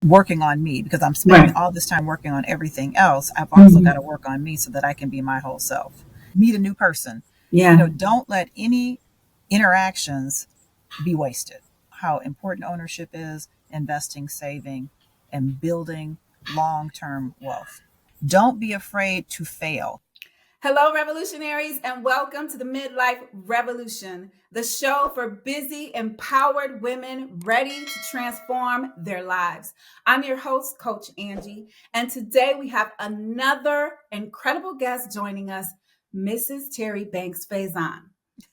working on me, because I'm spending Right. all this time working on everything else. I've also got to work on me so that I can be my whole self. Meet a new person. Yeah. Don't let any interactions be wasted. How important ownership is, investing, saving, and building long term wealth. Don't be afraid to fail. Hello, revolutionaries, and welcome to the Midlife Revolution, the show for busy, empowered women ready to transform their lives. I'm your host, Coach Angie, and today we have another incredible guest joining us, Mrs. Terri Banks-Faison.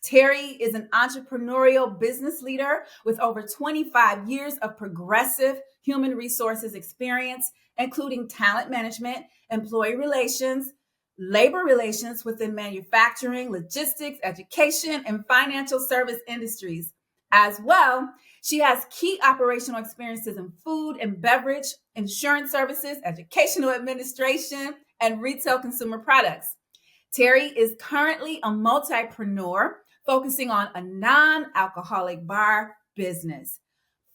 Terri is an entrepreneurial business leader with over 25 years of progressive human resources experience, including talent management, employee relations, labor relations within manufacturing, logistics, education, and financial service industries. As well, she has key operational experiences in food and beverage, insurance services, educational administration, and retail consumer products. Terri is currently a multipreneur focusing on a non-alcoholic bar business,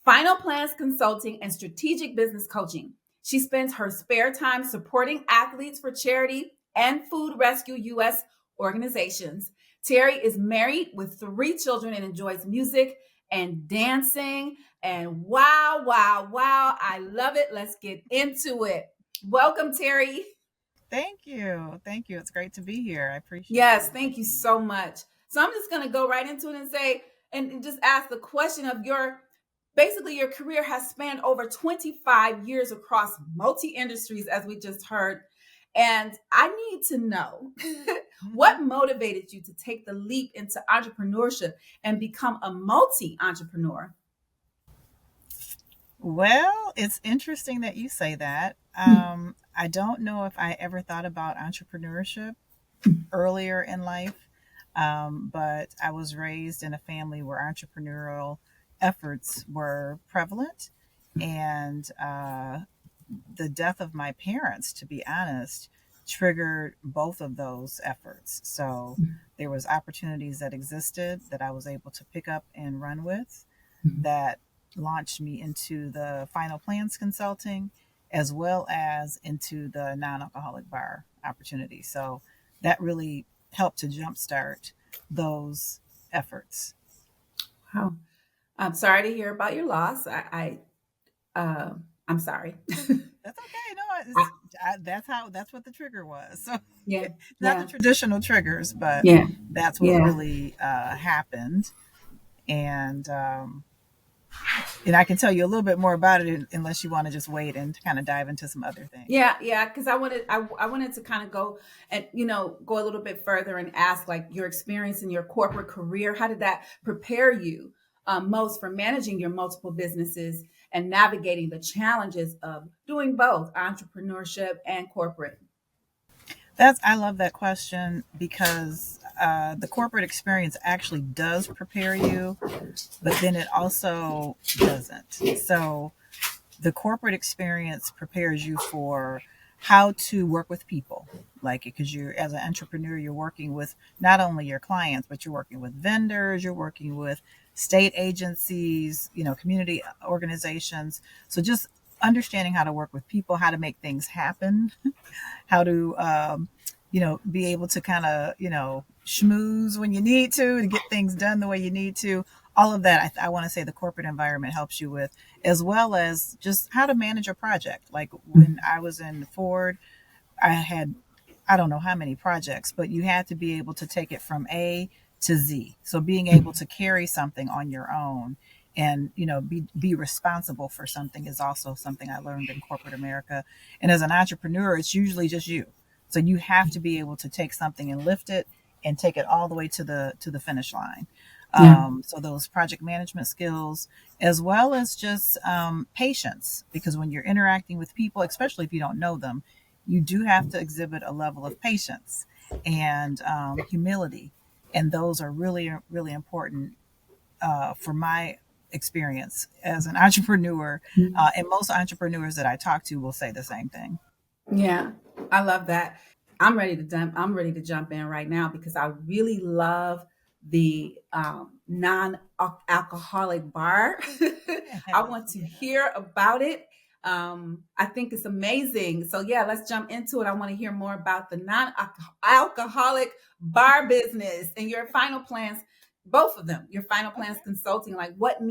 final plans consulting, and strategic business coaching. She spends her spare time supporting athletes for charity and food rescue U.S. organizations. Terri is married with 3 children and enjoys music and dancing. And wow, wow, wow, I love it. Let's get into it. Welcome, Terri. Thank you. Thank you. It's great to be here. I appreciate Yes, you. thank you so much. So I'm just going to go right into it and say, and just ask the question of basically your career has spanned over 25 years across multi industries, as we just heard. And I need to know what Mhm. motivated you to take the leap into entrepreneurship and become a multi entrepreneur? Well, it's interesting that you say that. I don't know if I ever thought about entrepreneurship earlier in life, but I was raised in a family where entrepreneurial efforts were prevalent. And the death of my parents, to be honest, triggered both of those efforts. So there was opportunities that existed that I was able to pick up and run with, that launched me into the final plans consulting as well as into the non-alcoholic bar opportunity. So that really helped to jumpstart those efforts. Wow. I'm sorry to hear about your loss. I'm sorry. That's okay. No, that's what the trigger was. So Yeah, not the yeah, traditional triggers, but yeah, that's what yeah. really happened. And and I can tell you a little bit more about it unless you want to just wait and kind of dive into some other things. Yeah, because I wanted to kind of go and go a little bit further and ask like your experience in your corporate career. How did that prepare you most for managing your multiple businesses and navigating the challenges of doing both entrepreneurship and corporate? I love that question because the corporate experience actually does prepare you, but then it also doesn't. So the corporate experience prepares you for how to work with people, like, because you're, as an entrepreneur, you're working with not only your clients, but you're working with vendors, you're working with state agencies, community organizations. So just understanding how to work with people, how to make things happen, how to be able to kind of schmooze when you need to get things done the way you need to. All of that, I want to say the corporate environment helps you with, as well as just how to manage a project. Like when I was in Ford, I had, I don't know how many projects, but you had to be able to take it from A to Z. So being able to carry something on your own and be responsible for something is also something I learned in corporate America. And as an entrepreneur, it's usually just you. So you have to be able to take something and lift it and take it all the way to the finish line. Yeah. So those project management skills, as well as just patience, because when you're interacting with people, especially if you don't know them, you do have to exhibit a level of patience and humility, and those are really, really important for my experience as an entrepreneur. And most entrepreneurs that I talk to will say the same thing. Yeah, I love that. I'm ready to jump in right now because I really love the non-alcoholic bar. I want to Yeah. hear about it. I think it's amazing. So yeah, let's jump into it. I want to hear more about the non-alcoholic bar business and your final plans, both of them. Your final plans Okay. consulting, like what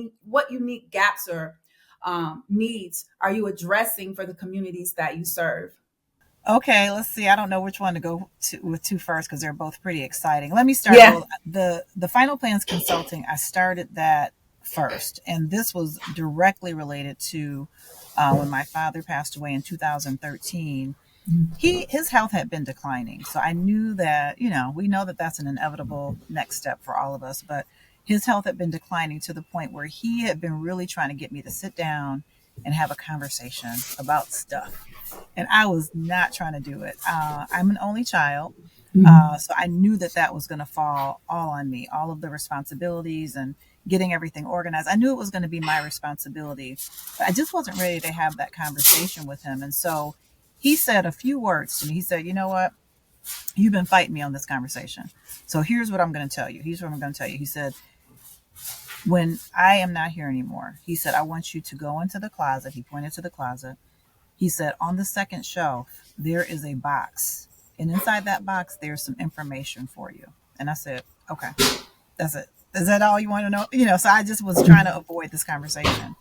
unique gaps or needs are you addressing for the communities that you serve? Okay, let's see. I don't know which one to go to with two first because they're both pretty exciting. Let me start. Yeah. Well, the final plans consulting, I started that first, and this was directly related to when my father passed away in 2013. His health had been declining, so I knew that, we know that that's an inevitable next step for all of us, but his health had been declining to the point where he had been really trying to get me to sit down and have a conversation about stuff, and I was not trying to do it. I'm an only child, so I knew that that was going to fall all on me, all of the responsibilities and getting everything organized. I knew it was going to be my responsibility, but I just wasn't ready to have that conversation with him. And so he said a few words to me. He said, "You know what? You've been fighting me on this conversation. So here's what I'm going to tell you. Here's what I'm going to tell you." He said, "When I am not here anymore," he said, "I want you to go into the closet." He pointed to the closet. He said, "On the second shelf, there is a box. And inside that box, there's some information for you." And I said, "Okay, that's it. Is that all you want to know?" So I just was trying to avoid this conversation.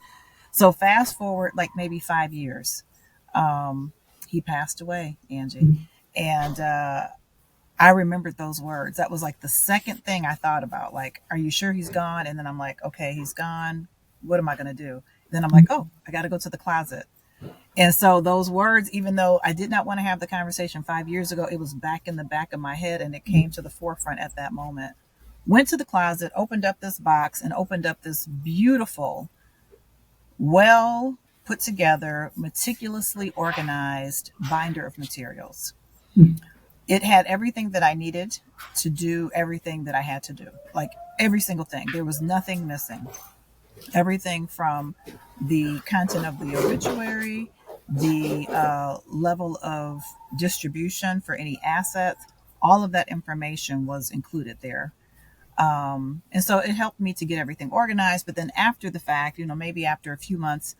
So fast forward like maybe 5 years. Um, he passed away, Angie. And I remembered those words. That was like the second thing I thought about. Like, are you sure he's gone? And then I'm like, okay, he's gone. What am I going to do? Then I'm like, oh, I got to go to the closet. And so those words, even though I did not want to have the conversation 5 years ago, it was back in the back of my head and it came to the forefront at that moment. Went to the closet, opened up this box, and opened up this beautiful, well put together, meticulously organized binder of materials. It had everything that I needed to do everything that I had to do, like every single thing. There was nothing missing. Everything from the content of the obituary, the level of distribution for any assets, all of that information was included there. And so it helped me to get everything organized. But then after the fact, maybe after a few months,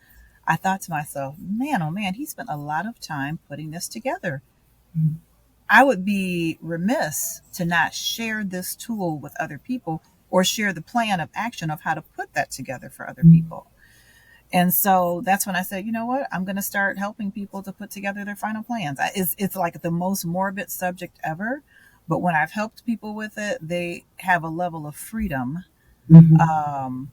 I thought to myself, man, oh man, he spent a lot of time putting this together. I would be remiss to not share this tool with other people or share the plan of action of how to put that together for other people. And so that's when I said, you know what, I'm going to start helping people to put together their final plans. It's like the most morbid subject ever. But when I've helped people with it, they have a level of freedom um,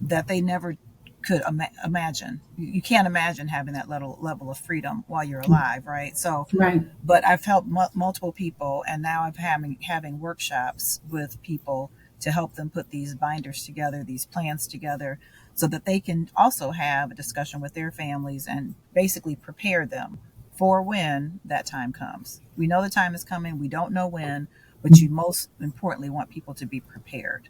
that they never could imagine. You can't imagine having that level of freedom while you're alive, right? So, Right. but I've helped multiple people, and now I'm having workshops with people to help them put these binders together, these plans together, so that they can also have a discussion with their families and basically prepare them for when that time comes. We know the time is coming. We don't know when, but you most importantly want people to be prepared.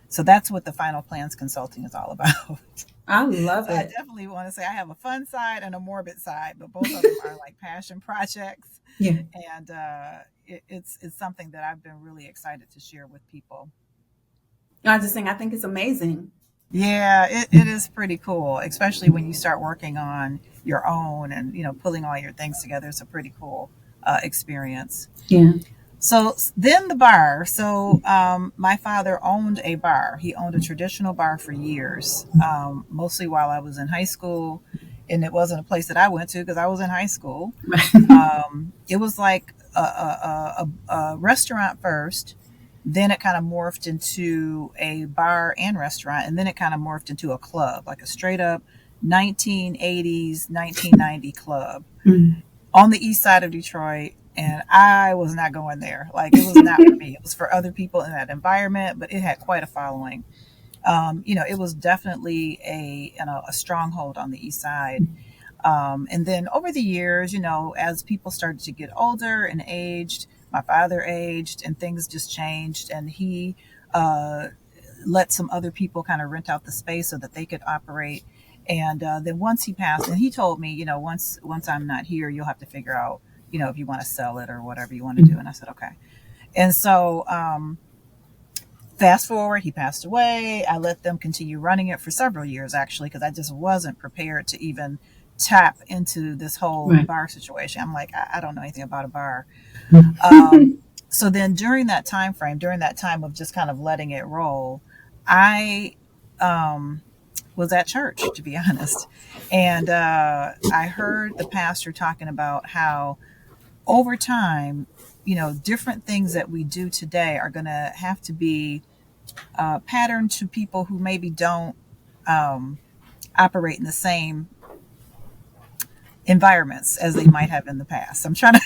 So that's what the final plans consulting is all about. I love So I it. definitely want to say I have a fun side and a morbid side, but both of them are like passion projects, Yeah. and it's something that I've been really excited to share with people. I just think I think it's amazing. Yeah, it is pretty cool, especially when you start working on your own and pulling all your things together. It's a pretty cool experience. Yeah. So then the bar. So my father owned a bar. He owned a traditional bar for years, mostly while I was in high school. And it wasn't a place that I went to because I was in high school. It was like a restaurant first. Then it kind of morphed into a bar and restaurant. And then it kind of morphed into a club, like a straight up 1980s, 1990 club on the east side of Detroit. And I was not going there. Like, it was not for me. It was for other people in that environment, but it had quite a following. It was definitely a stronghold on the east side. And then over the years, as people started to get older and aged, my father aged and things just changed. And he uh, let some other people kind of rent out the space so that they could operate. And then once he passed, and he told me, once I'm not here, you'll have to figure out, if you want to sell it or whatever you want to do. And I said, okay. And so fast forward, he passed away. I let them continue running it for several years, actually, because I just wasn't prepared to even tap into this whole Right. bar situation. I'm like, I don't know anything about a bar. Mhm. Um, so then during that time frame, during that time of just kind of letting it roll, I um, was at church, to be honest. And I heard the pastor talking about how over time, different things that we do today are going to have to be patterned to people who maybe don't um, operate in the same environments as they might have in the past. I'm trying to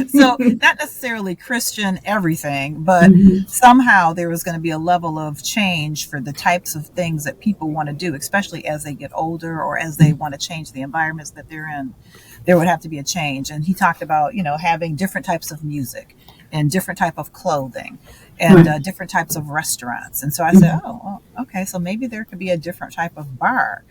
so not necessarily Christian everything, but Mhm. somehow there was going to be a level of change for the types of things that people want to do, especially as they get older or as they want to change the environments that they're in. There would have to be a change. And he talked about, having different types of music and different type of clothing and Right. different types of restaurants. And so I said, Mhm. oh, well, okay, so maybe there could be a different type of bar.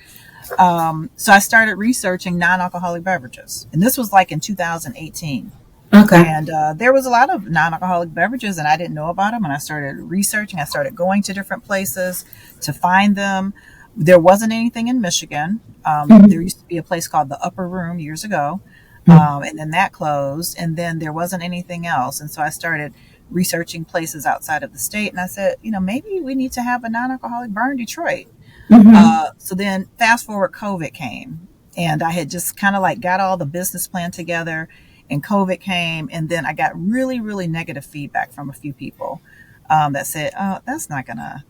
So I started researching non-alcoholic beverages, and this was like in 2018. Okay. And there was a lot of non-alcoholic beverages, and I didn't know about them. And I started researching. I started going to different places to find them. There wasn't anything in Michigan. There Mhm. used to be a place called the Upper Room years ago, Mhm. and then that closed. And then there wasn't anything else. And so I started researching places outside of the state. And I said, maybe we need to have a non-alcoholic bar in Detroit. Mhm. So then fast forward, COVID came, and I had just kind of like got all the business plan together, and COVID came, and then I got really, really negative feedback from a few people that said, "Oh, that's not gonna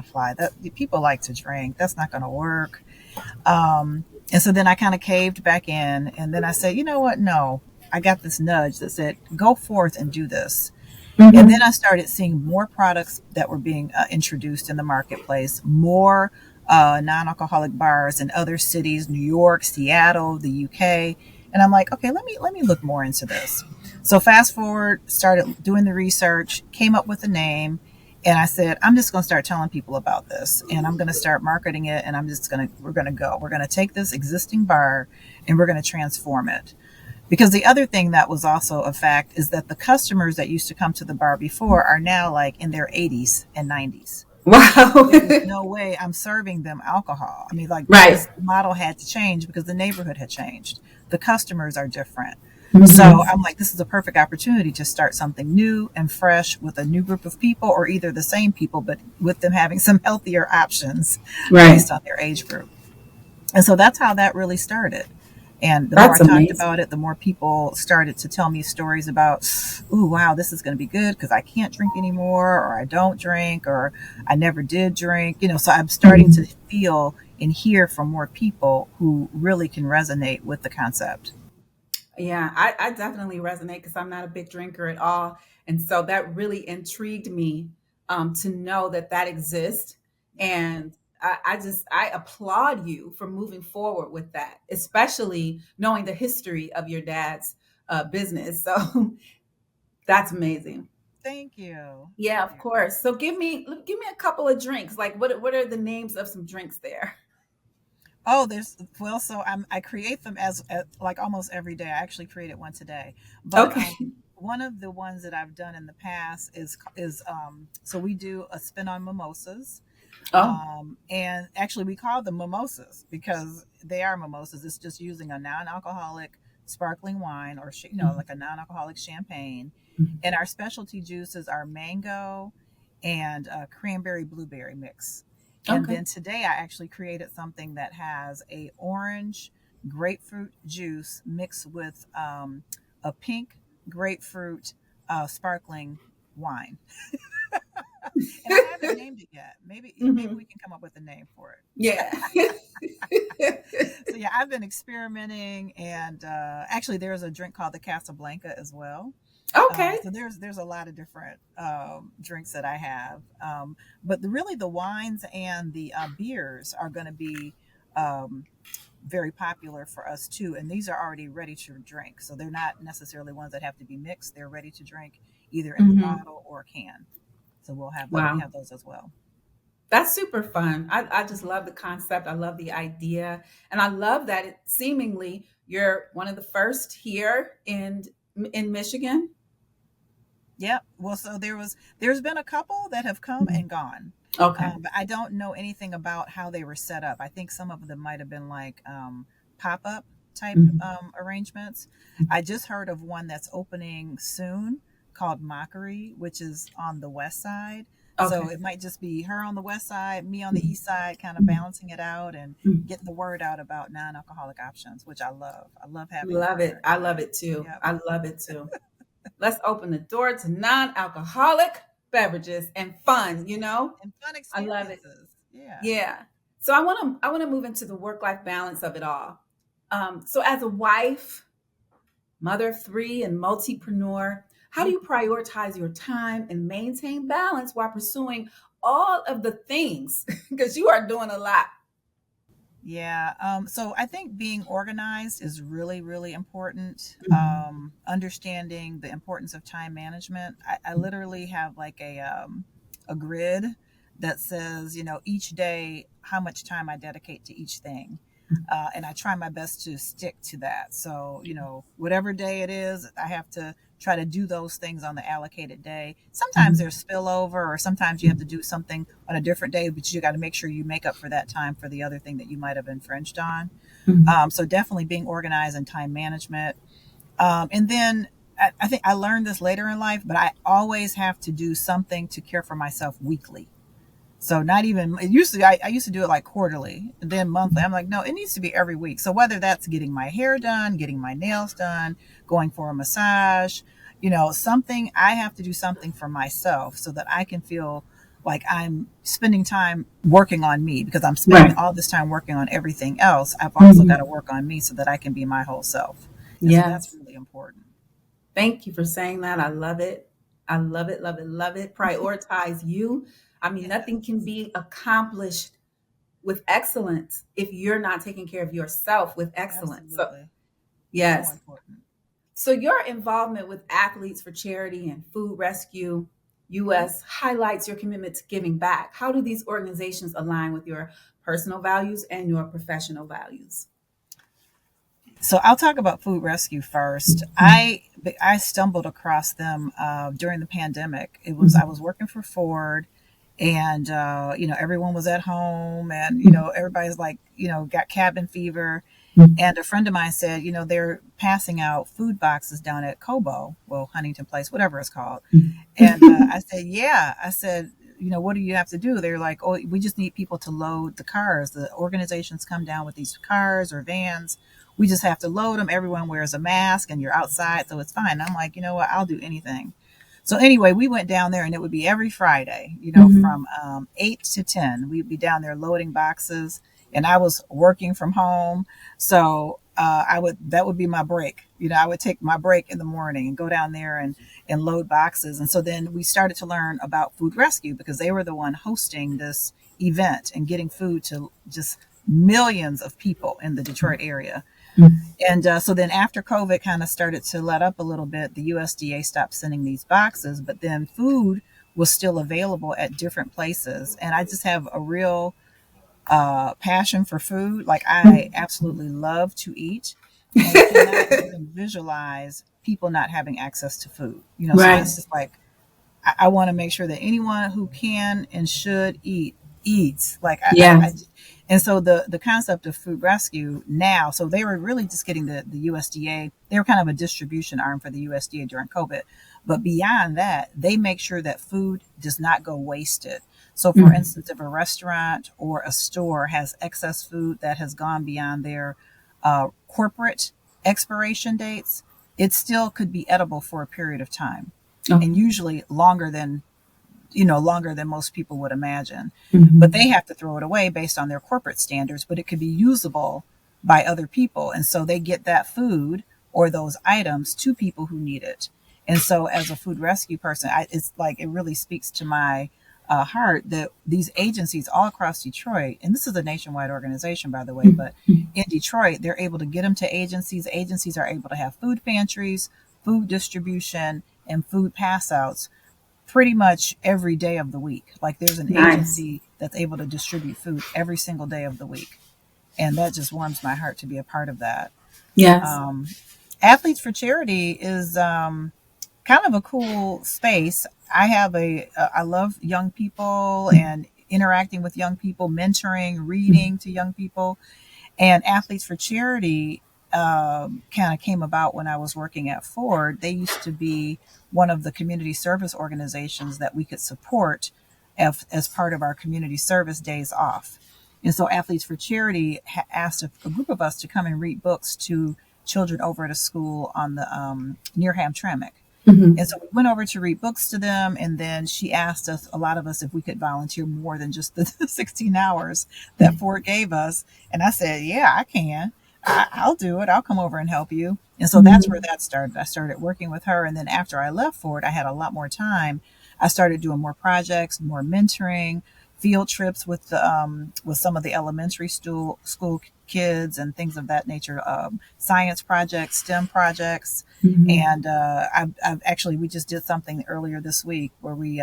fly. That people like to drink. That's not gonna work." And so then I kind of caved back in, and then I said, "You know what? No." I got this nudge that said, "Go forth and do this." And then Mhm. I started seeing more products that were being introduced in the marketplace, more non-alcoholic bars in other cities, New York, Seattle, the UK. And I'm like, okay, let me look more into this. So fast forward, started doing the research, came up with a name, and I said, I'm just going to start telling people about this, and I'm going to start marketing it, and we're going to go. We're going to take this existing bar and we're going to transform it. Because the other thing that was also a fact is that the customers that used to come to the bar before are now like in their 80s and 90s. Wow. There is no way I'm serving them alcohol. I mean, like Right. this model had to change because the neighborhood had changed. The customers are different. So Mhm. I'm like, this is a perfect opportunity to start something new and fresh with a new group of people, or either the same people, but with them having some healthier options Right. based on their age group. And so that's how that really started. And the more I That's talked amazing. about it, the more people started to tell me stories about, ooh, wow, this is going to be good because I can't drink anymore, or I don't drink, or I never did drink. So I'm starting to Mhm. feel and hear from more people who really can resonate with the concept. Yeah, I definitely resonate because I'm not a big drinker at all. And so that really intrigued me to know that that exists. And I applaud you for moving forward with that, especially knowing the history of your dad's business. So that's amazing. Thank you. Yeah, Thank of you. course. So give me a couple of drinks. Like what are the names of some drinks there? Oh, I create them as like almost every day. I actually created one today, but Okay. one of the ones that I've done in the past is so we do a spin on mimosas. Oh. And actually, we call them mimosas because they are mimosas. It's just using a non-alcoholic sparkling wine, or Mhm. like a non-alcoholic champagne. Mhm. And our specialty juices are mango and cranberry blueberry mix. And Okay. then today, I actually created something that has a orange grapefruit juice mixed with a pink grapefruit sparkling wine. And I haven't named it yet. Maybe we Mhm. can come up with a name for it. Yeah. So yeah, I've been experimenting, and actually, there's a drink called the Casablanca as well. Okay. So there's a lot of different drinks that I have, but really the wines and the beers are going to be um, very popular for us too. And these are already ready to drink, so they're not necessarily ones that have to be mixed. They're ready to drink either in the Mhm. bottle or can. So we'll have that. We Wow. have those as well. That's super fun. I just love the concept. I love the idea. And I love that seemingly you're one of the first here in Michigan. Yep. Well, so there's been a couple that have come Mhm. and gone. Okay. But I don't know anything about how they were set up. I think some of them might have been like pop up type Mhm. arrangements. I just heard of one that's opening soon called Mockery, which is on the west side. So Okay. it might just be her on the west side, me on the Mhm. east side, kind of Mhm. balancing it out and Mhm. getting the word out about non alcoholic options, which I love. I love having a Love it. partner in I love crime. it too. Yep. I love it too. Let's open the door to non-alcoholic beverages and fun, you know? And fun I love it. experiences. Yeah. Yeah. So I want to move into the work-life balance of it all. So as a wife, mother of three, and multipreneur, how do you prioritize your time and maintain balance while pursuing all of the things? Because you are doing a lot. Yeah. So I think being organized is really, really important. Mhm. Understanding the importance of time management. I literally have like a grid that says, each day how much time I dedicate to each thing. And I try my best to stick to that. So, whatever day it is, I have to try to do those things on the allocated day. Sometimes Mhm. there's spillover, or sometimes you have to do something on a different day, but you got to make sure you make up for that time for the other thing that you might have infringed on. Mhm. So, definitely being organized and time management. And then I think I learned this later in life, but I always have to do something to care for myself weekly. So not even it used to I used to do it like quarterly and then monthly. I'm like, no, it needs to be every week. So whether that's getting my hair done, getting my nails done, going for a massage, something I have to do something for myself so that I can feel like I'm spending time working on me because I'm spending Right. all this time working on everything else. I've also got Mhm. to work on me so that I can be my whole self. And so that's Yes. really important. Thank you for saying that. I love it. I love it, love it, love it. Prioritize you. I mean, Yes, nothing can be accomplished with excellence if you're not taking care of yourself with excellence. So, absolutely. So yes. important. So, your involvement with athletes for charity and food rescue US highlights your commitment to giving back. How do these organizations align with your personal values and your professional values? So I'll talk about food rescue first. Mhm. I stumbled across them during the pandemic. I Mhm. was working for Ford, and everyone was at home, and Mhm. everybody's like got cabin fever. Mhm. And a friend of mine said, they're passing out food boxes down at Cobo, well, Huntington Place, whatever it's called. And I said, yeah. I said, what do you have to do? They're like, oh, we just need people to load the cars. The organizations come down with these cars or vans. We just have to load them. Everyone wears a mask and you're outside, so it's fine. I'm like, you know what? I'll do anything. So anyway, we went down there and it would be every Friday, Mhm. from 8 to 10. We'd be down there loading boxes and I was working from home. So that would be my break. I would take my break in the morning and go down there and load boxes. And so then we started to learn about food rescue because they were the one hosting this event and getting food to just millions of people in the Detroit area. Mhm. And so then after COVID kind of started to let up a little bit, the USDA stopped sending these boxes, but then food was still available at different places. And I just have a real passion for food. Like I Mhm. absolutely love to eat and cannot even visualize people not having access to food. So Right. that's just like I want to make sure that anyone who can and should eat eats. Like Yes. and so the concept of food rescue now, so they were really just getting the USDA. They were kind of a distribution arm for the USDA during COVID, but beyond that, they make sure that food does not go wasted. So, for Mhm. instance, if a restaurant or a store has excess food that has gone beyond their corporate expiration dates, it still could be edible for a period of time, and Okay. usually longer than most people would imagine. But Mhm. they have to throw it away based on their corporate standards, but it could be usable by other people. And so they get that food or those items to people who need it. And so as a food rescue person, it's like it really speaks to my heart that these agencies all across Detroit, and this is a nationwide organization, by the way, but Mhm. in Detroit, they're able to get them to agencies. Agencies are able to have food pantries, food distribution, and food pass outs pretty much every day of the week. Like there's an Nice. agency that's able to distribute food every single day of the week. And that just warms my heart to be a part of that. Yes. Um, Athletes for Charity is kind of a cool space. I love young people, and interacting with young people, mentoring, reading to young people. And Athletes for Charity kind of came about when I was working at Ford. They used to be one of the community service organizations that we could support as part of our community service days off. And so Athletes for Charity asked a group of us to come and read books to children over at a school on the near Hamtramck. Mm-hmm. And so we went over to read books to them. And then she asked us, a lot of us, if we could volunteer more than just the 16 hours that Ford gave us. And I said, yeah, I can. I'll do it. I'll come over and help you. And so that's where that started. I started working with her. And then after I left Ford, I had a lot more time. I started doing more projects, more mentoring, field trips with some of the elementary school kids and things of that nature, science projects, STEM projects. Mm-hmm. And I've actually, we just did something earlier this week where we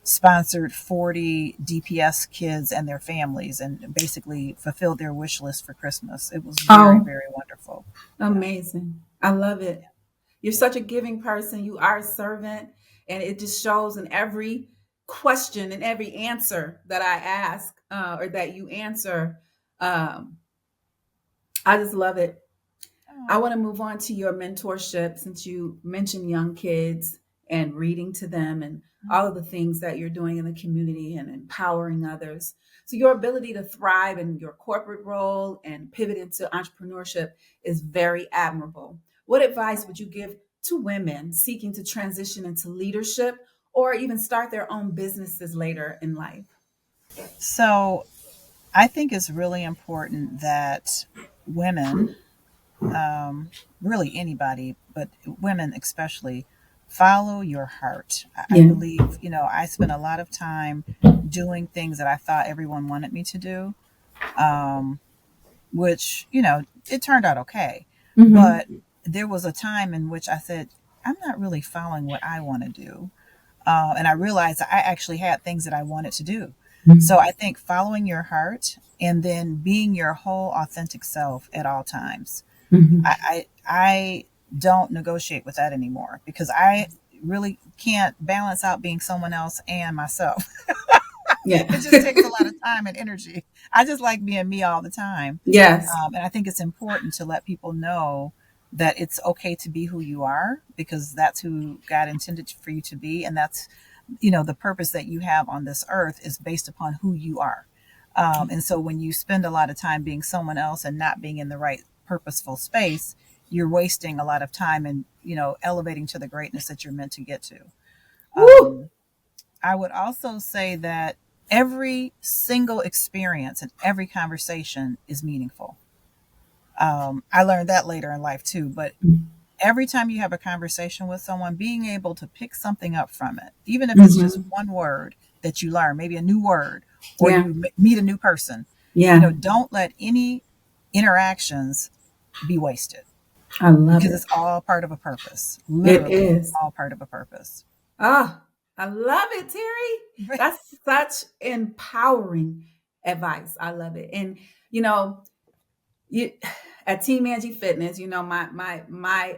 sponsored 40 DPS kids and their families and basically fulfilled their wish list for Christmas. It was very, Oh, very wonderful. Yeah. amazing. I love it. You're such a giving person. You are a servant. And it just shows in every question and every answer that I ask or that you answer. Um, I just love it. I Oh, want to move on to your mentorship since you mentioned young kids and reading to them and all of the things that you're doing in the community and empowering others. So, your ability to thrive in your corporate role and pivot into entrepreneurship is very admirable. What advice would you give to women seeking to transition into leadership or even start their own businesses later in life? so I think it's really important that women, really anybody, but women especially, follow your heart. I Yeah. believe, I spent a lot of time doing things that I thought everyone wanted me to do, um, which, it turned out okay. But Mm-hmm. there was a time in which I said, I'm not really following what I want to do. And I realized I actually had things that I wanted to do. So I think following your heart and then being your whole authentic self at all times. Mm-hmm. I don't negotiate with that anymore because I really can't balance out being someone else and myself. Yeah. It just takes a lot of time and energy. I just like being me all the time. Yes. And I think it's important to let people know that it's okay to be who you are because that's who God intended for you to be. And that's, the purpose that you have on this earth is based upon who you are. And so when you spend a lot of time being someone else and not being in the right purposeful space, you're wasting a lot of time and, elevating to the greatness that you're meant to get to. Woo. I would also say that every single experience and every conversation is meaningful. I learned that later in life too, but every time you have a conversation with someone, being able to pick something up from it, even if it's just Mm-hmm. one word that you learn, maybe a new word, or Yeah. you meet a new person, Yeah. don't let any interactions be wasted I love because it. it's all part of a purpose, It literally is. all part of a purpose. Oh, I love it, Terry. That's such empowering advice. I love it. And you know, you at Team Angie Fitness, my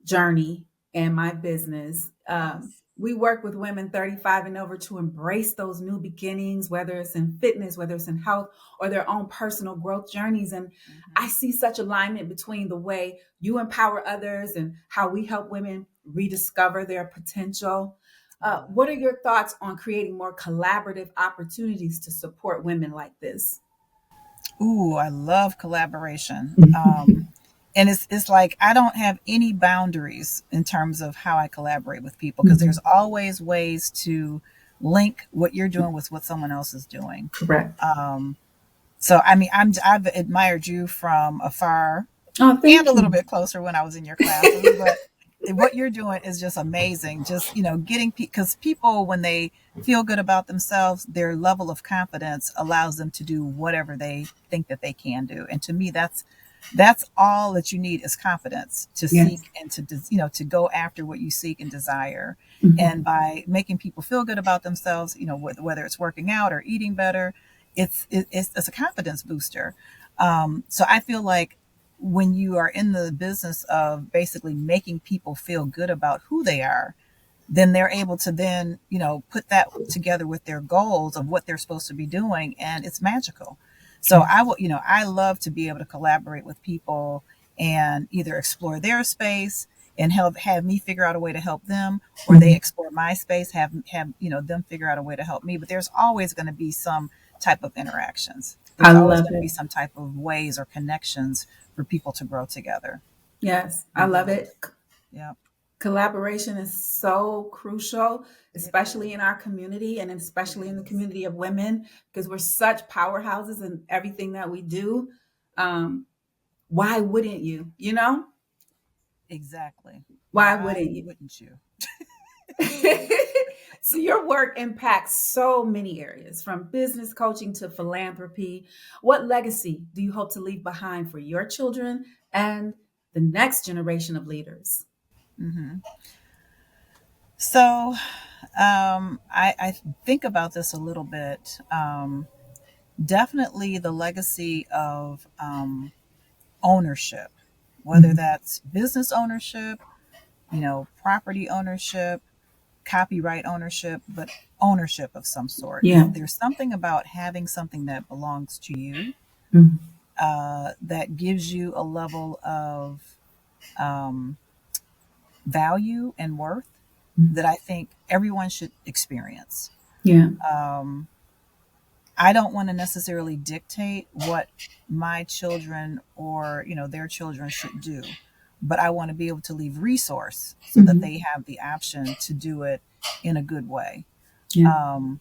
journey and my business. Yes. We work with women 35 and over to embrace those new beginnings, whether it's in fitness, whether it's in health, or their own personal growth journeys. And I Hmm. see such alignment between the way you empower others and how we help women rediscover their potential. I love What are it. your thoughts on creating more collaborative opportunities to support women like this? Ooh, I love collaboration. And it's like I don't have any boundaries in terms of how I collaborate with people because there's Mhm. always ways to link what you're doing with what someone else is doing. Correct. Um, so I mean, I've admired you from afar Oh, and a thank little you. bit closer when I was in your classes, but what you're doing is just amazing. Just, getting because people, when they feel good about themselves, their level of confidence allows them to do whatever they think that they can do. And to me, that's all that you need is confidence to Yes. seek and to go after what you seek and desire. Mhm. And by making people feel good about themselves, whether it's working out or eating better, it's a confidence booster. So I feel like when you are in the business of basically making people feel good about who they are, then they're able to then, put that together with their goals of what they're supposed to be doing, and it's magical. So Yeah. I love to be able to collaborate with people and either explore their space and have me figure out a way to help them, or they Mhm. explore my space, have them figure out a way to help me. But there's always going to be some type of interactions. I There's always love going to be it. some type of ways or connections for people to grow together. Yes, I love Hmm. it. Yeah, Collaboration is so crucial, it especially is. in our community and It especially in the is. community of women, because we're such powerhouses in everything that we do. Um, why wouldn't you? You know, Exactly. why Why wouldn't you? wouldn't you? So your work impacts so many areas, from business coaching to philanthropy. What legacy do you hope to leave behind for your children and the next generation of leaders? Hmm. So, I think about this a little bit. Definitely the legacy of ownership, whether Mhm. that's business ownership, property ownership, copyright ownership, but ownership of some sort. Yeah. There's something about having something that belongs to you, Mhm. that gives you a level of um, value and worth Mhm. that I think everyone should experience. Yeah. Um, I don't want to necessarily dictate what my children or their children should do, but I want to be able to leave resource so that Mhm. they have the option to do it in a good way. Yeah. Um,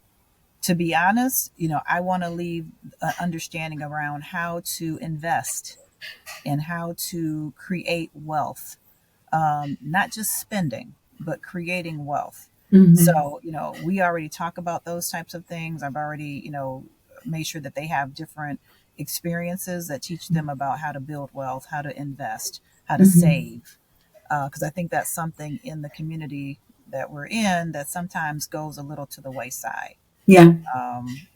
to be honest, I want to leave an understanding around how to invest and how to create wealth, not just spending, but creating wealth. Mhm. So, we already talk about those types of things. I've already, made sure that they have different experiences that teach them about how to build wealth, how to invest, how to Mhm. save. Because I think that's something in the community that we're in that sometimes goes a little to the wayside. Yeah.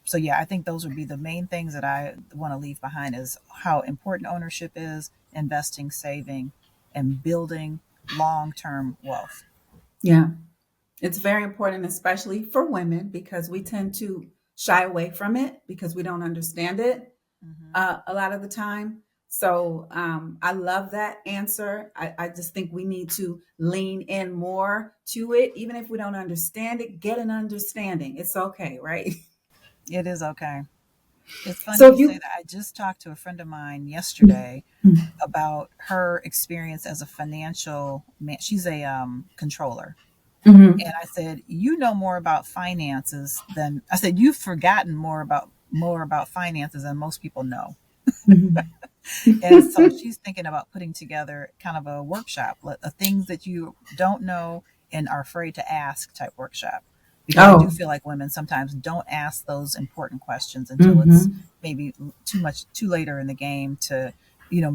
So yeah, I think those would be the main things that I want to leave behind is how important ownership is, investing, saving, and building long-term wealth. Yeah. It's very important, especially for women, because we tend to shy away from it because we don't understand it Hmm. a lot of the time. So I love that answer. I just think we need to lean in more to it. Even if we don't understand it, get an understanding. It's okay, right? It is okay. It's funny So you if say you, that. I just talked to a friend of mine yesterday about her experience as a financial man. She's a controller. Mhm. And I said, "You know more about finances than," I said, "You've forgotten more about finances than most people know." Mhm. And so she's thinking about putting together kind of a workshop, things that you don't know and are afraid to ask type workshop. Because I do Oh, feel like women sometimes don't ask those important questions until it's hmm, maybe too later in the game to,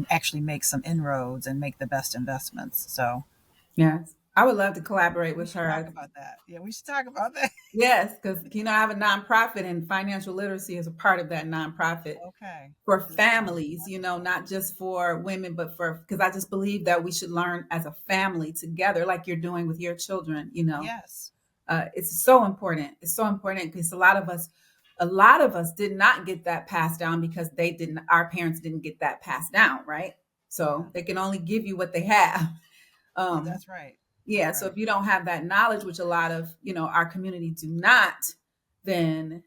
actually make some inroads and make the best investments. So yes. I would love to collaborate we with should her. talk about that. Yeah, we should talk about that. Yes, because I have a nonprofit, and financial literacy is a part of that nonprofit Okay. for That sounds families. wonderful. Not just for women, but for, because I just believe that we should learn as a family together, like you're doing with your children. Yes. It's so important. It's so important because a lot of us did not get that passed down because they didn't. Our parents didn't get that passed down, right? Yeah. So they can only give you what they have. Yeah, Um, that's right. That's yeah, so right. if you don't have that knowledge, which a lot of our community do not, then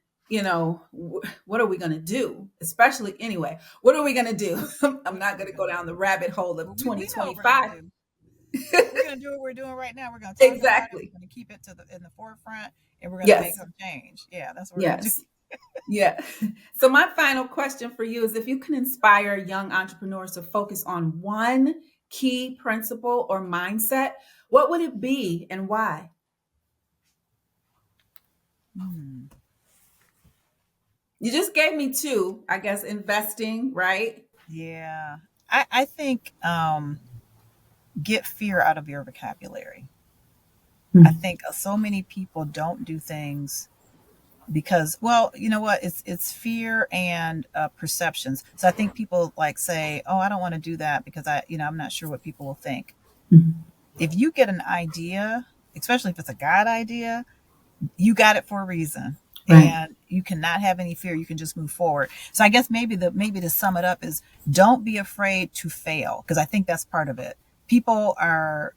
what are we going to do, especially anyway, what are we going to do? I'm What are not we going to going go to down do? the rabbit hole of Well, we know what we're going 2025. to do. We're going to do what we're doing right now. We're going to talk about it. Exactly. We're going to keep it in the forefront, and we're going to make Yes. some change. Yeah, that's what we're going to do. Yes. Yeah. So my final question for you is, if you can inspire young entrepreneurs to focus on one key principle or mindset, what would it be and why? Hmm. You just gave me two, I guess: investing, right? Yeah. I think get fear out of your vocabulary. I Hmm. think so many people don't do things because, well, you know what, it's fear and perceptions. So I think people like say, oh, I don't want to do that because I'm not sure what people will think. Hmm. If you get an idea, especially if it's a God idea, you got it for a reason. Right. And you cannot have any fear. You can just move forward. So I guess maybe to sum it up is don't be afraid to fail, because I think that's part of it. People are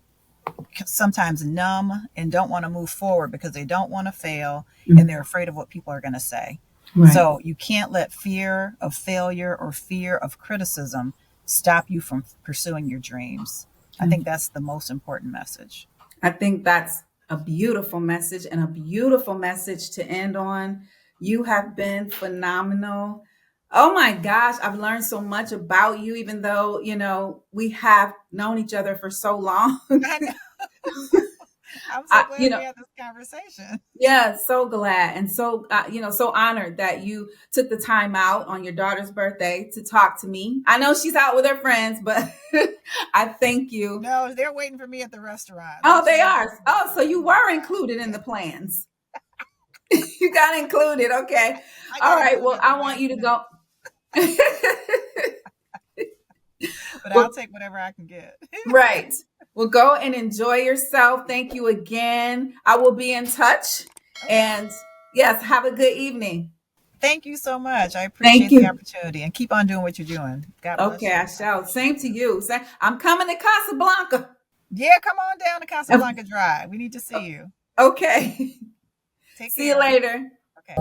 sometimes numb and don't want to move forward because they don't want to fail, and they're afraid of what people are going to say. Right. So you can't let fear of failure or fear of criticism stop you from pursuing your dreams. I think that's the most important message. I think that's a beautiful message, and a beautiful message to end on. You have been phenomenal. Oh my gosh, I've learned so much about you, even though, we have known each other for so long. I know. I'm so glad we had this conversation. Yeah, so glad, and so so honored that you took the time out on your daughter's birthday to talk to me. I know she's out with her friends, but I thank you. No, they're waiting for me at the restaurant. Oh, they are. Oh, so you were included in the plans. You got included. Okay. All right. Well, I want you to go. But I'll take whatever I can get. Right. Well, go and enjoy yourself. Thank you again. I will be in touch. And yes, have a good evening. Thank you so much. I appreciate the opportunity, and keep on doing what you're doing. God bless Okay, you. I shall. Same to you. I'm coming to Casablanca. Yeah, come on down to Casablanca Drive. We need to see you. Okay. Take care. See you later. Okay.